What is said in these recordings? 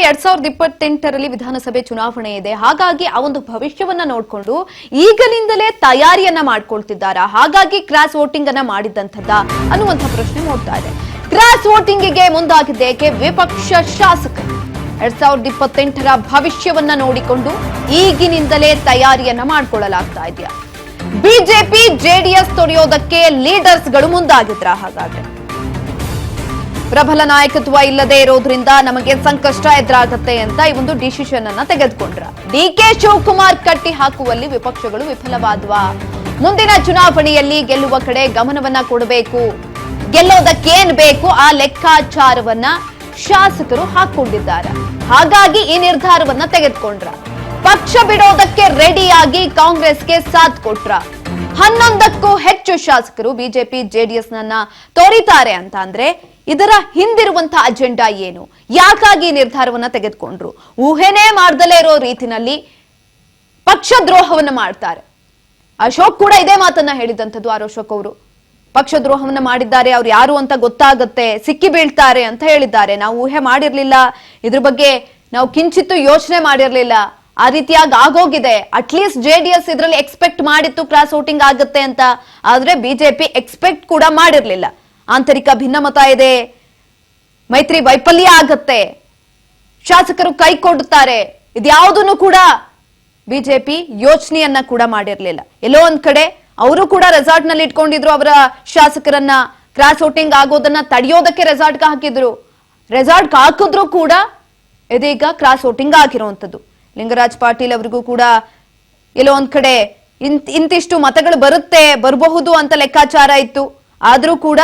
2028ರಲ್ಲಿ ವಿಧಾನಸಭೆ ಚುನಾವಣೆ ಇದೆ. ಹಾಗಾಗಿ ಆ ಒಂದು ಭವಿಷ್ಯವನ್ನ ನೋಡಿಕೊಂಡು ಈಗಲಿಂದಲೇ ತಯಾರಿಯನ್ನ ಮಾಡ್ಕೊಳ್ತಿದ್ದಾರಾ, ಹಾಗಾಗಿ ಕ್ರಾಸ್ ವೋಟಿಂಗ್ ಅನ್ನ ಮಾಡಿದಂತದ್ದ ಅನ್ನುವಂಥ ಪ್ರಶ್ನೆ ಮೂಡ್ತಾ ಇದೆ. ಕ್ರಾಸ್ ವೋಟಿಂಗ್ಗೆ ಮುಂದಾಗಿದ್ದೇಕೆ ವಿಪಕ್ಷ ಶಾಸಕರು 2028ರ ಭವಿಷ್ಯವನ್ನ ನೋಡಿಕೊಂಡು ಈಗಿನಿಂದಲೇ ತಯಾರಿಯನ್ನ ಮಾಡ್ಕೊಳ್ಳಲಾಗ್ತಾ ಇದೆಯಾ? ಬಿಜೆಪಿ ಜೆಡಿಎಸ್ ತೊಡೆಯೋದಕ್ಕೆ ಲೀಡರ್ಸ್ಗಳು ಮುಂದಾಗಿದ್ರ? ಹಾಗಾದ್ರೆ ಪ್ರಬಲ ನಾಯಕತ್ವ ಇಲ್ಲದೆ ಇರೋದ್ರಿಂದ ನಮಗೆ ಸಂಕಷ್ಟ ಎದುರಾಗುತ್ತೆ ಅಂತ ಈ ಒಂದು ಡಿಸಿಷನ್ ಅನ್ನ ತೆಗೆದುಕೊಂಡ್ರ. ಡಿಕೆ ಶಿವಕುಮಾರ್ ಕಟ್ಟಿ ಹಾಕುವಲ್ಲಿ ವಿಪಕ್ಷಗಳು ವಿಫಲವಾದ್ವಾ? ಮುಂದಿನ ಚುನಾವಣೆಯಲ್ಲಿ ಗೆಲ್ಲುವ ಕಡೆ ಗಮನವನ್ನ ಕೊಡಬೇಕು, ಗೆಲ್ಲೋದಕ್ಕೇನ್ ಬೇಕು ಆ ಲೆಕ್ಕಾಚಾರವನ್ನ ಶಾಸಕರು ಹಾಕೊಂಡಿದ್ದಾರೆ. ಹಾಗಾಗಿ ಈ ನಿರ್ಧಾರವನ್ನ ತೆಗೆದುಕೊಂಡ್ರ. ಪಕ್ಷ ಬಿಡೋದಕ್ಕೆ ರೆಡಿಯಾಗಿ ಕಾಂಗ್ರೆಸ್ಗೆ ಸಾಥ್ ಕೊಟ್ರ. 11ಕ್ಕೂ ಹೆಚ್ಚು ಶಾಸಕರು ಬಿಜೆಪಿ ಜೆಡಿಎಸ್ ನನ್ನ ತೋರಿತಾರೆ ಅಂತ ಅಂದ್ರೆ ಇದರ ಹಿಂದಿರುವಂತಹ ಅಜೆಂಡಾ ಏನು, ಯಾಕಾಗಿ ನಿರ್ಧಾರವನ್ನ ತೆಗೆದುಕೊಂಡ್ರು? ಊಹೆನೇ ಮಾಡ್ದಲೇ ಇರೋ ರೀತಿನಲ್ಲಿ ಪಕ್ಷ ದ್ರೋಹವನ್ನ ಮಾಡ್ತಾರೆ. ಅಶೋಕ್ ಕೂಡ ಇದೇ ಮಾತನ್ನ ಹೇಳಿದಂಥದ್ದು. ಅಶೋಕ್ ಅವರು ಪಕ್ಷ ದ್ರೋಹವನ್ನ ಮಾಡಿದ್ದಾರೆ, ಅವ್ರು ಯಾರು ಅಂತ ಗೊತ್ತಾಗುತ್ತೆ, ಸಿಕ್ಕಿ ಬೀಳ್ತಾರೆ ಅಂತ ಹೇಳಿದ್ದಾರೆ. ನಾವು ಊಹೆ ಮಾಡಿರ್ಲಿಲ್ಲ, ಇದ್ರ ಬಗ್ಗೆ ನಾವು ಕಿಂಚಿತ್ತು ಯೋಚನೆ ಮಾಡಿರ್ಲಿಲ್ಲ, ಆ ರೀತಿಯಾಗಿ ಆಗೋಗಿದೆ. ಅಟ್ಲೀಸ್ಟ್ ಜೆಡಿಎಸ್ ಇದರಲ್ಲಿ ಎಕ್ಸ್ಪೆಕ್ಟ್ ಮಾಡಿತ್ತು ಕ್ರಾಸ್ ವೋಟಿಂಗ್ ಆಗುತ್ತೆ ಅಂತ, ಆದ್ರೆ ಬಿಜೆಪಿ ಎಕ್ಸ್ಪೆಕ್ಟ್ ಕೂಡ ಮಾಡಿರ್ಲಿಲ್ಲ. ಆಂತರಿಕ ಭಿನ್ನಮತ ಇದೆ, ಮೈತ್ರಿ ವೈಫಲ್ಯ ಆಗತ್ತೆ, ಶಾಸಕರು ಕೈ ಕೊಡುತ್ತಾರೆ, ಇದ್ಯಾವುದನ್ನು ಕೂಡ ಬಿಜೆಪಿ ಯೋಚನೆಯನ್ನ ಕೂಡ ಮಾಡಿರ್ಲಿಲ್ಲ. ಎಲ್ಲೋ ಒಂದ್ ಕಡೆ ಅವರು ಕೂಡ ರೆಸಾರ್ಟ್ ನಲ್ಲಿ ಇಟ್ಕೊಂಡಿದ್ರು ಅವರ ಶಾಸಕರನ್ನ. ಕ್ರಾಸ್ ವೋಟಿಂಗ್ ಆಗೋದನ್ನ ತಡೆಯೋದಕ್ಕೆ ರೆಸಾರ್ಟ್ಗೆ ಹಾಕಿದ್ರು. ರೆಸಾರ್ಟ್ ಹಾಕಿದ್ರು ಕೂಡ ಇದೀಗ ಕ್ರಾಸ್ ವೋಟಿಂಗ್ ಆಗಿರುವಂತದ್ದು. ಲಿಂಗರಾಜ್ ಪಾಟೀಲ್ ಅವರಿಗೂ ಕೂಡ ಎಲ್ಲೋ ಒಂದ್ ಕಡೆ ಇಂತಿಷ್ಟು ಮತಗಳು ಬರಬಹುದು ಅಂತ ಲೆಕ್ಕಾಚಾರ ಇತ್ತು. ಆದ್ರೂ ಕೂಡ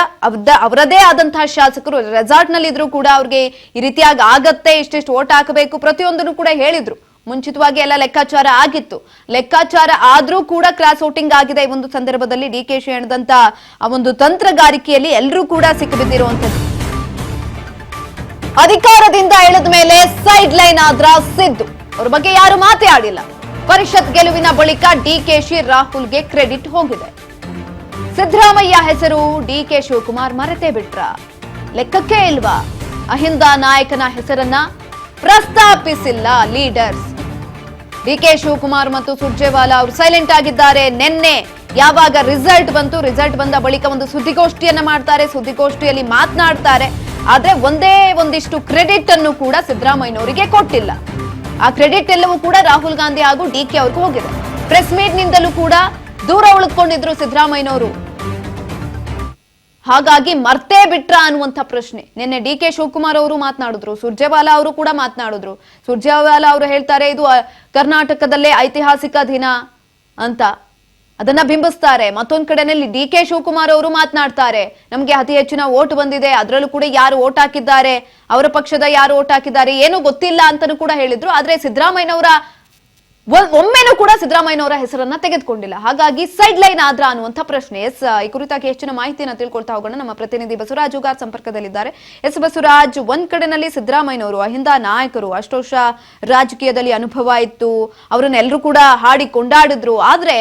ಅವರದೇ ಆದಂತಹ ಶಾಸಕರು ರೆಸಾರ್ಟ್ ನಲ್ಲಿ ಇದ್ರು ಕೂಡ ಅವ್ರಿಗೆ ಈ ರೀತಿಯಾಗಿ ಆಗತ್ತೆ, ಇಷ್ಟಿಷ್ಟು ಓಟ್ ಹಾಕಬೇಕು, ಪ್ರತಿಯೊಂದನ್ನು ಕೂಡ ಹೇಳಿದ್ರು. ಮುಂಚಿತವಾಗಿ ಎಲ್ಲ ಲೆಕ್ಕಾಚಾರ ಆಗಿತ್ತು. ಲೆಕ್ಕಾಚಾರ ಆದ್ರೂ ಕೂಡ ಕ್ರಾಸ್ ವೋಟಿಂಗ್ ಆಗಿದೆ. ಈ ಒಂದು ಸಂದರ್ಭದಲ್ಲಿ ಡಿಕೆಶಿ ಹೇಳಿದಂತ ಆ ಒಂದು ತಂತ್ರಗಾರಿಕೆಯಲ್ಲಿ ಎಲ್ಲರೂ ಕೂಡ ಸಿಕ್ಕಿಬಿದ್ದಿರುವಂತದ್ದು. ಅಧಿಕಾರದಿಂದ ಇಳಿದ ಮೇಲೆ ಸೈಡ್ ಲೈನ್ ಆದ್ರ ಸಿದ್ದು, ಅವ್ರ ಬಗ್ಗೆ ಯಾರು ಮಾತೇ ಆಡಿಲ್ಲ. ಪರಿಷತ್ ಗೆಲುವಿನ ಬಳಿಕ ಡಿಕೆಶಿ ರಾಹುಲ್ಗೆ ಕ್ರೆಡಿಟ್ ಹೋಗಿದೆ. ಸಿದ್ದರಾಮಯ್ಯ ಹೆಸರು ಡಿಕೆ ಶಿವಕುಮಾರ್ ಮರೆತೇ ಬಿಟ್ರ? ಲೆಕ್ಕಕ್ಕೆ ಇಲ್ವಾ? ಅಹಿಂದ ನಾಯಕನ ಹೆಸರನ್ನ ಪ್ರಸ್ತಾಪಿಸಿಲ್ಲ ಲೀಡರ್ಸ್. ಡಿಕೆ ಶಿವಕುಮಾರ್ ಮತ್ತು ಸುರ್ಜೇವಾಲಾ ಅವರು ಸೈಲೆಂಟ್ ಆಗಿದ್ದಾರೆ. ನಿನ್ನೆ ಯಾವಾಗ ರಿಸಲ್ಟ್ ಬಂದ ಬಳಿಕ ಒಂದು ಸುದ್ದಿಗೋಷ್ಠಿಯನ್ನ ಮಾಡ್ತಾರೆ, ಸುದ್ದಿಗೋಷ್ಠಿಯಲ್ಲಿ ಮಾತನಾಡ್ತಾರೆ. ಆದ್ರೆ ಒಂದಿಷ್ಟು ಕ್ರೆಡಿಟ್ ಅನ್ನು ಕೂಡ ಸಿದ್ದರಾಮಯ್ಯನವರಿಗೆ ಕೊಟ್ಟಿಲ್ಲ. ಆ ಕ್ರೆಡಿಟ್ ಎಲ್ಲವೂ ಕೂಡ ರಾಹುಲ್ ಗಾಂಧಿ ಹಾಗೂ ಡಿಕೆ ಅವ್ರಿಗೆ ಹೋಗಿದೆ. ಪ್ರೆಸ್ ಮೀಟ್ ನಿಂದಲೂ ಕೂಡ ದೂರ ಉಳಿದುಕೊಂಡಿದ್ರು ಸಿದ್ದರಾಮಯ್ಯನವರು. ಹಾಗಾಗಿ ಮರ್ತೇ ಬಿಟ್ರ ಅನ್ನುವಂಥ ಪ್ರಶ್ನೆ. ನಿನ್ನೆ ಡಿಕೆ ಶಿವಕುಮಾರ್ ಅವರು ಮಾತನಾಡಿದ್ರು, ಸುರ್ಜೇವಾಲಾ ಅವರು ಕೂಡ ಮಾತನಾಡಿದ್ರು. ಸುರ್ಜೇವಾಲಾ ಅವರು ಹೇಳ್ತಾರೆ ಇದು ಕರ್ನಾಟಕದಲ್ಲೇ ಐತಿಹಾಸಿಕ ದಿನ ಅಂತ ಅದನ್ನ ಬಿಂಬಿಸ್ತಾರೆ. ಮತ್ತೊಂದ್ ಕಡೆನಲ್ಲಿ ಡಿಕೆ ಶಿವಕುಮಾರ್ ಅವರು ಮಾತನಾಡ್ತಾರೆ, ನಮ್ಗೆ ಅತಿ ಹೆಚ್ಚಿನ ಓಟ್ ಬಂದಿದೆ, ಅದರಲ್ಲೂ ಕೂಡ ಯಾರು ಓಟ್ ಹಾಕಿದ್ದಾರೆ, ಅವರ ಪಕ್ಷದ ಯಾರು ಓಟ್ ಹಾಕಿದ್ದಾರೆ ಏನೂ ಗೊತ್ತಿಲ್ಲ ಅಂತಾನೂ ಕೂಡ ಹೇಳಿದ್ರು. ಆದ್ರೆ ಸಿದ್ದರಾಮಯ್ಯನವರ ಒಮ್ಮೆನೂ ಕೂಡ ಸಿದ್ದರಾಮಯ್ಯನವರ ಹೆಸರನ್ನ ತೆಗೆದುಕೊಂಡಿಲ್ಲ. ಹಾಗಾಗಿ ಸೈಡ್ ಲೈನ್ ಆದ್ರ ಅನ್ನುವಂಥ ಪ್ರಶ್ನೆ. ಈ ಕುರಿತಾಗಿ ಹೆಚ್ಚಿನ ಮಾಹಿತಿಯನ್ನು ತಿಳ್ಕೊಳ್ತಾ ಹೋಗೋಣ. ನಮ್ಮ ಪ್ರತಿನಿಧಿ ಬಸವರಾಜ್ ಉಗಾರ್ ಸಂಪರ್ಕದಲ್ಲಿದ್ದಾರೆ. ಬಸವರಾಜ್, ಒಂದ್ ಕಡೆನಲ್ಲಿ ಸಿದ್ದರಾಮಯ್ಯನವರು ಅಹಿಂದ ನಾಯಕರು, ಅಷ್ಟು ವರ್ಷ ರಾಜಕೀಯದಲ್ಲಿ ಅನುಭವ ಇತ್ತು, ಅವರನ್ನೆಲ್ಲರೂ ಕೂಡ ಹಾಡಿ ಕೊಂಡಾಡಿದ್ರು. ಆದ್ರೆ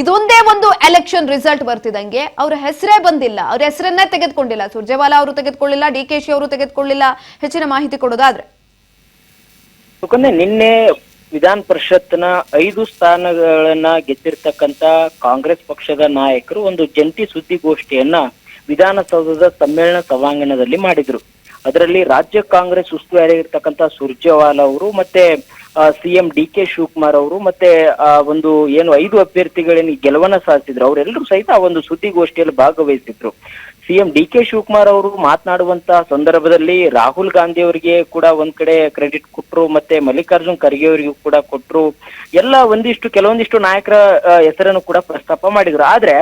ಇದೊಂದೇ ಒಂದು ಎಲೆಕ್ಷನ್ ರಿಸಲ್ಟ್ ಬರ್ತಿದಂಗೆ ಅವ್ರ ಹೆಸರೇ ಬಂದಿಲ್ಲ, ಅವ್ರ ಹೆಸರನ್ನೇ ತೆಗೆದುಕೊಂಡಿಲ್ಲ. ಸುರ್ಜೇವಾಲಾ ಅವರು ತೆಗೆದುಕೊಳ್ಳಿಲ್ಲ, ಡಿಕೆಶಿ ಅವರು ತೆಗೆದುಕೊಳ್ಳಿಲ್ಲ. ಹೆಚ್ಚಿನ ಮಾಹಿತಿ ಕೊಡೋದಾದ್ರೆ ನಿನ್ನೆ ವಿಧಾನ ಪರಿಷತ್ನ 5 ಸ್ಥಾನಗಳನ್ನ ಗೆದ್ದಿರ್ತಕ್ಕಂತ ಕಾಂಗ್ರೆಸ್ ಪಕ್ಷದ ನಾಯಕರು ಒಂದು ಜಂಟಿ ಸುದ್ದಿಗೋಷ್ಠಿಯನ್ನ ವಿಧಾನಸೌಧದ ಸಮ್ಮೇಳನ ಸಭಾಂಗಣದಲ್ಲಿ ಮಾಡಿದ್ರು. ಅದರಲ್ಲಿ ರಾಜ್ಯ ಕಾಂಗ್ರೆಸ್ ಉಸ್ತುವಾರಿ ಇರ್ತಕ್ಕಂತ ಸುರ್ಜೇವಾಲಾ ಅವರು ಮತ್ತೆ ಸಿಎಂ ಡಿಕೆ ಶಿವಕುಮಾರ್ ಅವರು ಮತ್ತೆ ಒಂದು ಏನು 5 ಅಭ್ಯರ್ಥಿಗಳೇನು ಗೆಲುವನ್ನ ಸಾಧಿಸಿದ್ರು ಅವರೆಲ್ಲರೂ ಸಹಿತ ಆ ಒಂದು ಸುದ್ದಿಗೋಷ್ಠಿಯಲ್ಲಿ ಭಾಗವಹಿಸಿದ್ರು. ಸಿಎಂ ಡಿಕೆ ಶಿವಕುಮಾರ್ ಅವರು ಮಾತನಾಡುವಂತ ಸಂದರ್ಭದಲ್ಲಿ ರಾಹುಲ್ ಗಾಂಧಿ ಅವರಿಗೆ ಕೂಡ ಒಂದ್ ಕಡೆ ಕ್ರೆಡಿಟ್ ಕೊಟ್ರು, ಮತ್ತೆ ಮಲ್ಲಿಕಾರ್ಜುನ್ ಖರ್ಗೆ ಅವರಿಗೂ ಕೂಡ ಕೊಟ್ರು. ಎಲ್ಲ ಕೆಲವೊಂದಿಷ್ಟು ನಾಯಕರ ಹೆಸರನ್ನು ಕೂಡ ಪ್ರಸ್ತಾಪ ಮಾಡಿದ್ರು. ಆದ್ರೆ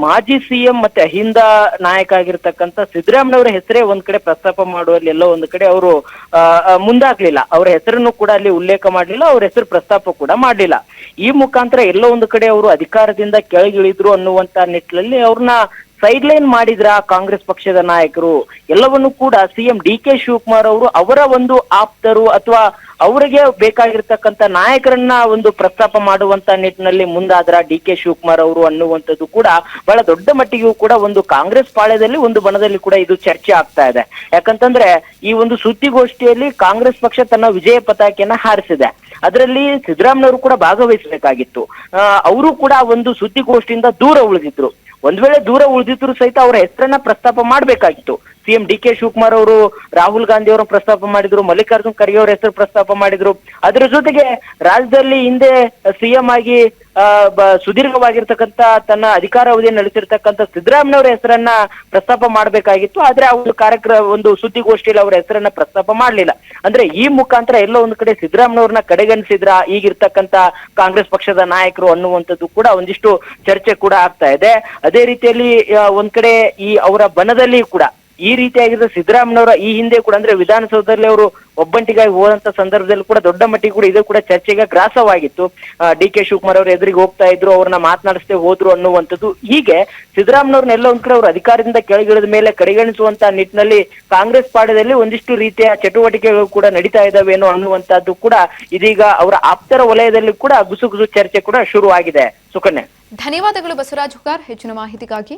ಮಾಜಿ ಸಿಎಂ ಮತ್ತೆ ಅಹಿಂದ ನಾಯಕ ಆಗಿರ್ತಕ್ಕಂಥ ಸಿದ್ದರಾಮಯ್ಯನವರ ಹೆಸರೇ ಒಂದ್ ಕಡೆ ಪ್ರಸ್ತಾಪ ಮಾಡುವಲ್ಲಿ ಎಲ್ಲೋ ಒಂದ್ ಕಡೆ ಅವರು ಮುಂದಾಗ್ಲಿಲ್ಲ. ಅವರ ಹೆಸರನ್ನು ಕೂಡ ಅಲ್ಲಿ ಉಲ್ಲೇಖ ಮಾಡ್ಲಿಲ್ಲ, ಅವ್ರ ಹೆಸರು ಪ್ರಸ್ತಾಪ ಕೂಡ ಮಾಡ್ಲಿಲ್ಲ. ಈ ಮುಖಾಂತರ ಎಲ್ಲೋ ಒಂದು ಕಡೆ ಅವರು ಅಧಿಕಾರದಿಂದ ಕೆಳಗಿಳಿದ್ರು ಅನ್ನುವಂತ ನಿಟ್ಟಿನಲ್ಲಿ ಅವ್ರನ್ನ ಸೈಡ್ ಲೈನ್ ಮಾಡಿದ್ರ ಕಾಂಗ್ರೆಸ್ ಪಕ್ಷದ ನಾಯಕರು ಎಲ್ಲವನ್ನು ಕೂಡ ಸಿಎಂ ಡಿ.ಕೆ. ಶಿವಕುಮಾರ್ ಅವರು ಅವರ ಒಂದು ಆಪ್ತರು ಅಥವಾ ಅವರಿಗೆ ಬೇಕಾಗಿರ್ತಕ್ಕಂಥ ನಾಯಕರನ್ನ ಒಂದು ಪ್ರಸ್ತಾಪ ಮಾಡುವಂತ ನಿಟ್ಟಿನಲ್ಲಿ ಮುಂದಾದ್ರ ಡಿ.ಕೆ. ಶಿವಕುಮಾರ್ ಅವರು ಅನ್ನುವಂಥದ್ದು ಕೂಡ ಬಹಳ ದೊಡ್ಡ ಮಟ್ಟಿಗೂ ಕೂಡ ಒಂದು ಕಾಂಗ್ರೆಸ್ ಪಾಳ್ಯದಲ್ಲಿ ಒಂದು ಬಣದಲ್ಲಿ ಕೂಡ ಇದು ಚರ್ಚೆ ಆಗ್ತಾ ಇದೆ. ಯಾಕಂತಂದ್ರೆ ಈ ಒಂದು ಸುದ್ದಿಗೋಷ್ಠಿಯಲ್ಲಿ ಕಾಂಗ್ರೆಸ್ ಪಕ್ಷ ತನ್ನ ವಿಜಯ ಪತಾಕೆಯನ್ನ ಹಾರಿಸಿದೆ. ಅದರಲ್ಲಿ ಸಿದ್ದರಾಮಯ್ಯವರು ಕೂಡ ಭಾಗವಹಿಸಬೇಕಾಗಿತ್ತು. ಅವರು ಕೂಡ ಒಂದು ಸುದ್ದಿಗೋಷ್ಠಿಯಿಂದ ದೂರ ಉಳಿದಿದ್ರು. ಒಂದ್ ವೇಳೆ ದೂರ ಉಳಿದಿದ್ರು ಸಹಿತ ಅವರ ಹೆಸರನ್ನ ಪ್ರಸ್ತಾಪ ಮಾಡ್ಬೇಕಾಗಿತ್ತು. ಸಿಎಂ ಡಿ.ಕೆ. ಶಿವಕುಮಾರ್ ಅವರು ರಾಹುಲ್ ಗಾಂಧಿ ಅವರನ್ನು ಪ್ರಸ್ತಾಪ ಮಾಡಿದ್ರು, ಮಲ್ಲಿಕಾರ್ಜುನ್ ಖರ್ಗೆ ಅವರ ಹೆಸರು ಪ್ರಸ್ತಾಪ ಮಾಡಿದ್ರು. ಅದರ ಜೊತೆಗೆ ರಾಜ್ಯದಲ್ಲಿ ಹಿಂದೆ ಸಿಎಂ ಆಗಿ ಸುದೀರ್ಘವಾಗಿರ್ತಕ್ಕಂಥ ತನ್ನ ಅಧಿಕಾರಾವಧಿಯನ್ನು ನಡೆಸಿರ್ತಕ್ಕಂಥ ಸಿದ್ದರಾಮಯ್ಯ ಅವರ ಹೆಸರನ್ನ ಪ್ರಸ್ತಾಪ ಮಾಡ್ಬೇಕಾಗಿತ್ತು. ಆದ್ರೆ ಅವರು ಒಂದು ಸುದ್ದಿಗೋಷ್ಠಿಯಲ್ಲಿ ಅವರ ಹೆಸರನ್ನ ಪ್ರಸ್ತಾಪ ಮಾಡ್ಲಿಲ್ಲ. ಅಂದ್ರೆ ಈ ಮುಖಾಂತರ ಎಲ್ಲೋ ಒಂದು ಕಡೆ ಸಿದ್ದರಾಮಯ್ಯ ಅವ್ರನ್ನ ಕಡೆಗಣಿಸಿದ್ರ ಈಗಿರ್ತಕ್ಕಂಥ ಕಾಂಗ್ರೆಸ್ ಪಕ್ಷದ ನಾಯಕರು ಅನ್ನುವಂಥದ್ದು ಕೂಡ ಒಂದಿಷ್ಟು ಚರ್ಚೆ ಕೂಡ ಆಗ್ತಾ ಇದೆ. ಅದೇ ರೀತಿಯಲ್ಲಿ ಒಂದ್ ಕಡೆ ಈ ಅವರ ಬಣದಲ್ಲಿ ಕೂಡ ಈ ರೀತಿಯಾಗಿದ್ದ ಸಿದ್ದರಾಮಯ್ಯನವರ ಈ ಹಿಂದೆ ಕೂಡ ಅಂದ್ರೆ ವಿಧಾನಸೌಧದಲ್ಲಿ ಅವರು ಒಬ್ಬಂಟಿಗಾಗಿ ಹೋದಂತ ಸಂದರ್ಭದಲ್ಲಿ ಕೂಡ ದೊಡ್ಡ ಮಟ್ಟಿಗೆ ಕೂಡ ಇದು ಕೂಡ ಚರ್ಚೆಗೆ ಗ್ರಾಸವಾಗಿತ್ತು. ಡಿ.ಕೆ. ಶಿವಕುಮಾರ್ ಅವರು ಎದುರಿಗೆ ಹೋಗ್ತಾ ಇದ್ರು, ಅವ್ರನ್ನ ಮಾತನಾಡಿಸದೆ ಹೋದ್ರು ಅನ್ನುವಂಥದ್ದು. ಹೀಗೆ ಸಿದ್ದರಾಮಯ್ಯವ್ರನ್ನೆಲ್ಲ ಒಂದ್ ಕಡೆ ಅವರು ಅಧಿಕಾರದಿಂದ ಕೆಳಗಿಳಿದ ಮೇಲೆ ಕಡೆಗಣಿಸುವಂತ ನಿಟ್ಟಿನಲ್ಲಿ ಕಾಂಗ್ರೆಸ್ ಪಾಳ್ಯದಲ್ಲಿ ಒಂದಿಷ್ಟು ರೀತಿಯ ಚಟುವಟಿಕೆಗಳು ಕೂಡ ನಡೀತಾ ಇದಾವೇನೋ ಅನ್ನುವಂತಹದ್ದು ಕೂಡ ಇದೀಗ ಅವರ ಆಪ್ತರ ವಲಯದಲ್ಲಿ ಕೂಡ ಗುಸುಗುಸು ಚರ್ಚೆ ಕೂಡ ಶುರು ಆಗಿದೆ. ಸುಕನ್ಯಾ, ಧನ್ಯವಾದಗಳು ಬಸವರಾಜ್ ಹುಗಾರ್ ಹೆಚ್ಚಿನ ಮಾಹಿತಿಗಾಗಿ.